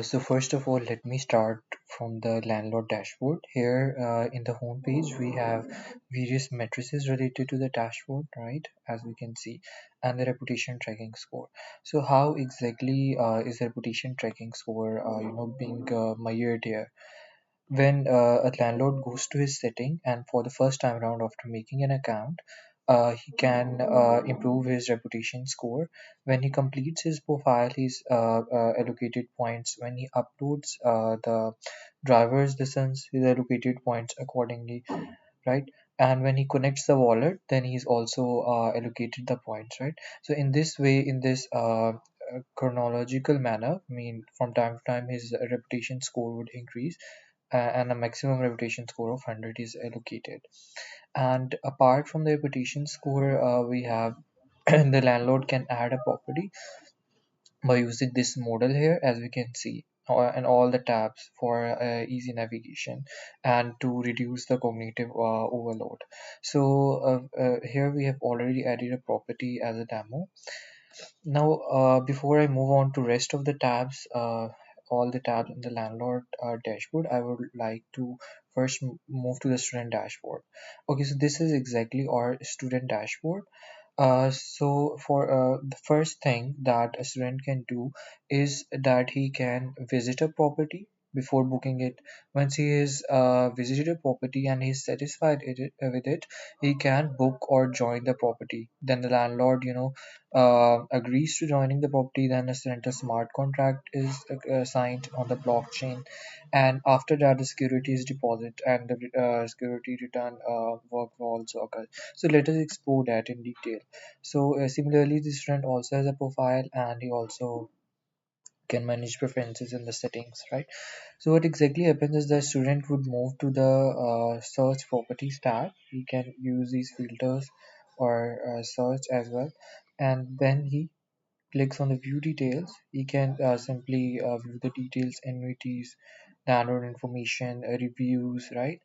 So first of all, let me start from the landlord dashboard. Here in the home page, we have various matrices related to the dashboard, right? As we can see, and the reputation tracking score. So how exactly is the reputation tracking score, being measured here? When a landlord goes to his setting and for the first time around after making an account, he can improve his reputation score. When he completes his profile, he's allocated points. When he uploads the driver's license, he's allocated points accordingly, right? And when he connects the wallet, then he's also allocated the points, right? So in this way, in this chronological manner, I mean, from time to time, his reputation score would increase, and a maximum reputation score of 100 is allocated. And apart from the reputation score, we have the landlord can add a property by using this model here, as we can see, and all the tabs for easy navigation and to reduce the cognitive overload. So here we have already added a property as a demo. Now, before I move on to rest of the tabs, all the tabs in the landlord dashboard, I would like to first move to the student dashboard. Okay, so this is exactly our student dashboard. So for the first thing that a student can do is that he can visit a property before booking it. Once he is visited a property and he's satisfied with it, he can book or join the property. Then the landlord, agrees to joining the property. Then a student smart contract is signed on the blockchain, and after that the security is deposit and the security return work will also occur. So let us explore that in detail. So similarly, this student also has a profile and he also can manage preferences in the settings, right? So what exactly happens is the student would move to the search properties tab. He can use these filters or search as well, and then he clicks on the view details. He can simply view the details, annuities, download information, reviews, right?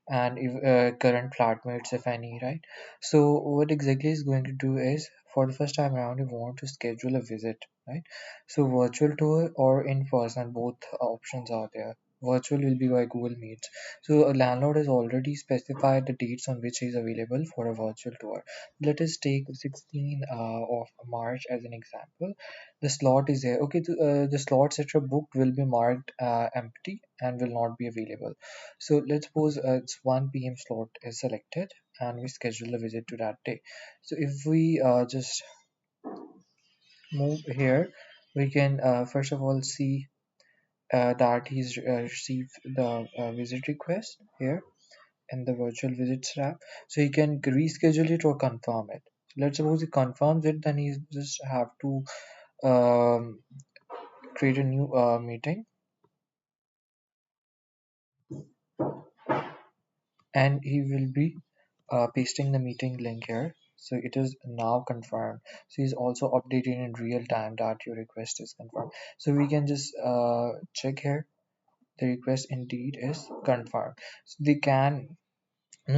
And if current flatmates, if any, right? So what exactly is going to do is, for the first time around, you want to schedule a visit, right? So virtual tour or in person, both options are there. Virtual will be by Google Meets. So a landlord has already specified the dates on which he is available for a virtual tour. Let us take 16 of March as an example. The slot is there. Okay, the slots that are booked will be marked empty and will not be available. So let's suppose it's 1 p.m. slot is selected and we schedule a visit to that day. So if we just move here, we can first of all see that he's received the visit request here in the virtual visits tab. So he can reschedule it or confirm it. Let's suppose he confirms it, then he just have to um, create a new meeting, and he will be pasting the meeting link here. So it is now confirmed. So he's also updating in real time that your request is confirmed. So we can just check here. The request indeed is confirmed. So they can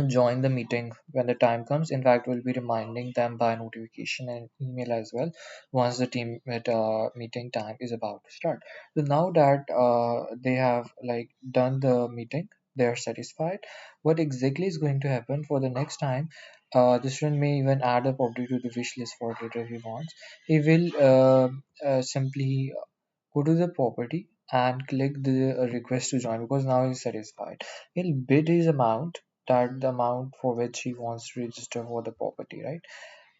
join the meeting when the time comes. In fact, we'll be reminding them by notification and email as well once the team meeting time is about to start. So now that they have like done the meeting, they are satisfied. What exactly is going to happen for the next time? The student may even add a property to the wish list for later if he wants. He will simply go to the property and click the request to join because now he's satisfied. He'll bid his amount, that the amount for which he wants to register for the property, right?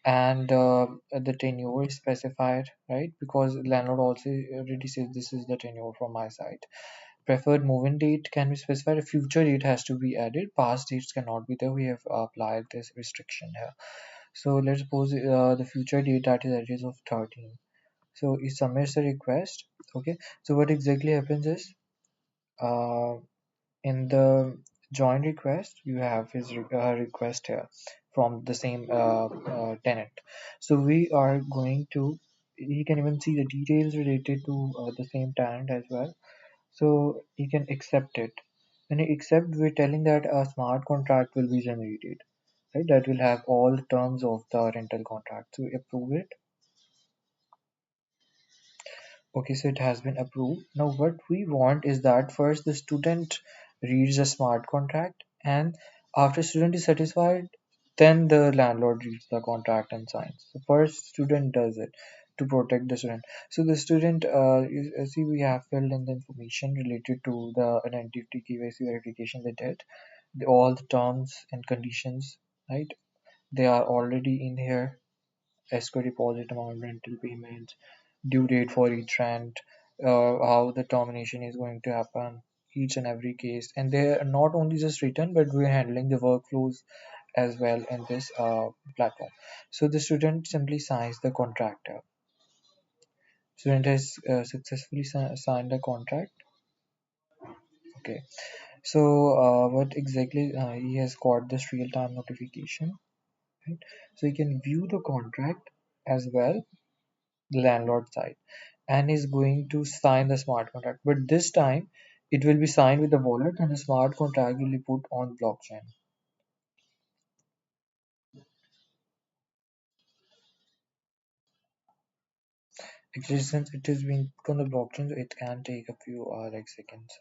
And the tenure is specified, right? Because landlord also already says this is the tenure from my side. Preferred move-in date can be specified. A future date has to be added. Past dates cannot be there. We have applied this restriction here. So let's suppose the future date that is address of 13. So he submits the request. Okay, so what exactly happens is uh, in the join request you have his request here from the same tenant. So we are going to, he can even see the details related to the same tenant as well. So he can accept it. When he accept, we're telling that a smart contract will be generated, right? That will have all the terms of the rental contract. So approve it. Okay, so it has been approved. Now, what we want is that first the student reads the smart contract, and after student is satisfied, then the landlord reads the contract and signs. So first, student does it to protect the student. So the student, see, we have filled in the information related to the identity KYC verification they did, all the terms and conditions, right? They are already in here: escrow deposit amount, rental payments, due date for each rent, how the termination is going to happen, each and every case. And they are not only just written, but we're handling the workflows as well in this platform. So the student simply signs the contract. Student has successfully signed the contract. Okay. So what exactly he has got this real-time notification, right? So he can view the contract as well, the landlord side, and is going to sign the smart contract. But this time it will be signed with the wallet, and the smart contract will be put on blockchain. Actually, since it is being put on the blockchain, so it can take a few like seconds.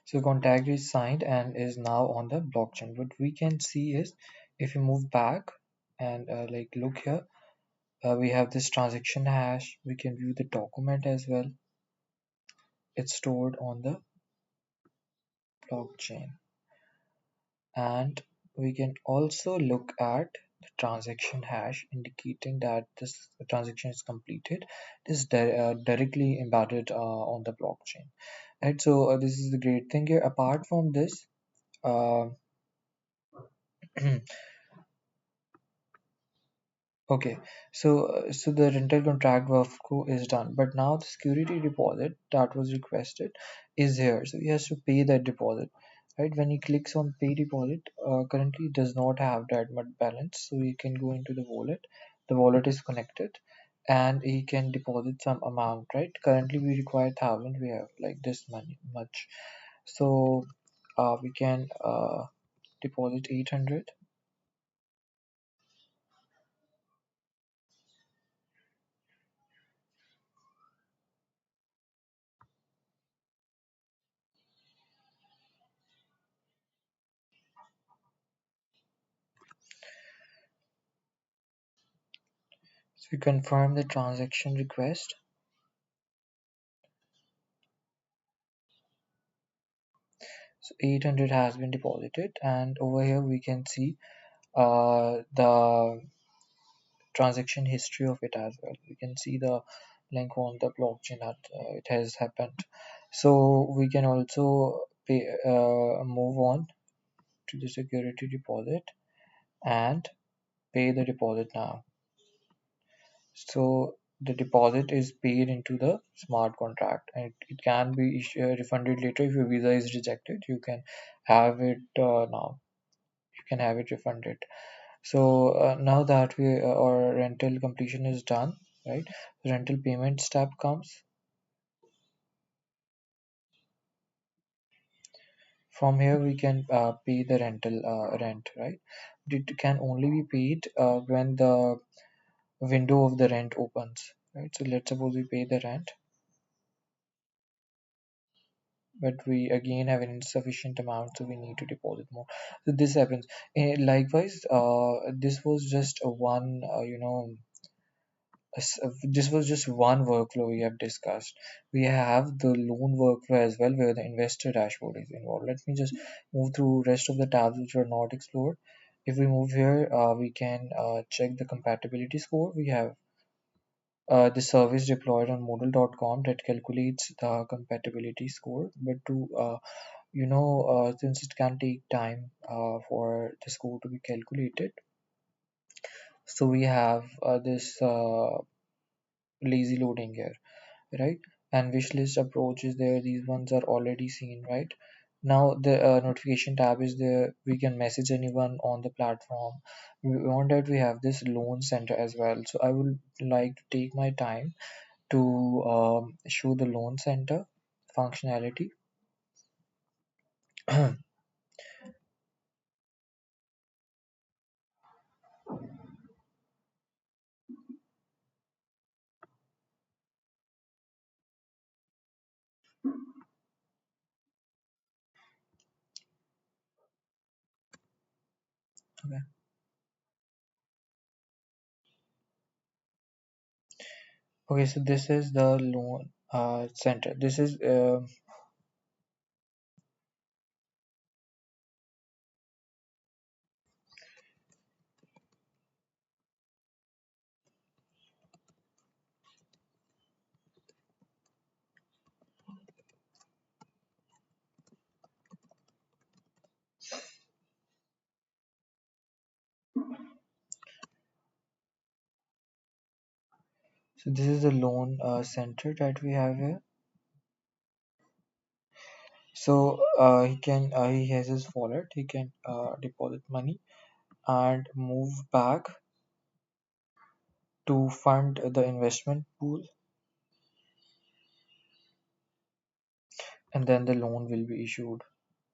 So contract is signed and is now on the blockchain. What we can see is, if you move back and like look here, we have this transaction hash. We can view the document as well. It's stored on the blockchain. And we can also look at the transaction hash, indicating that this transaction is completed. This is directly embedded on the blockchain, right? So this is the great thing here. Apart from this, uh, okay, so the rental contract workflow is done, but now the security deposit that was requested is here. So he has to pay that deposit, right? When he clicks on pay deposit, currently it does not have that much balance, so he can go into the wallet. The wallet is connected, and he can deposit some amount, right? Currently we require 1,000. We have like this money much, so we can deposit 800. So we confirm the transaction request. So 800 has been deposited, and over here we can see the transaction history of it as well. We can see the link on the blockchain that it has happened. So we can also move on to the security deposit and pay the deposit now. So the deposit is paid into the smart contract, and it can be refunded later if your visa is rejected. You can have it now. You can have it refunded. So now that our rental completion is done, right? The rental payment step comes. From here we can pay the rental rent, right? It can only be paid when the window of the rent opens, right? So let's suppose we pay the rent, but we again have an insufficient amount, so we need to deposit more. So this happens. Likewise, this was just a one, this was just one workflow we have discussed. We have the loan workflow as well, where the investor dashboard is involved. Let me just move through rest of the tabs which were not explored. If we move here, we can check the compatibility score. We have the service deployed on Moodle.com that calculates the compatibility score. But to since it can take time for the score to be calculated, so we have this lazy loading here, right? And wish list approach is there. These ones are already seen, right? Now the notification tab is there. We can message anyone on the platform. Beyond that, we have this loan center as well. So I would like to take my time to show the loan center functionality. Okay. Okay, so this is the loan center. This is so this is the loan center that we have here. So he has his wallet. He can deposit money and move back to fund the investment pool, and then the loan will be issued.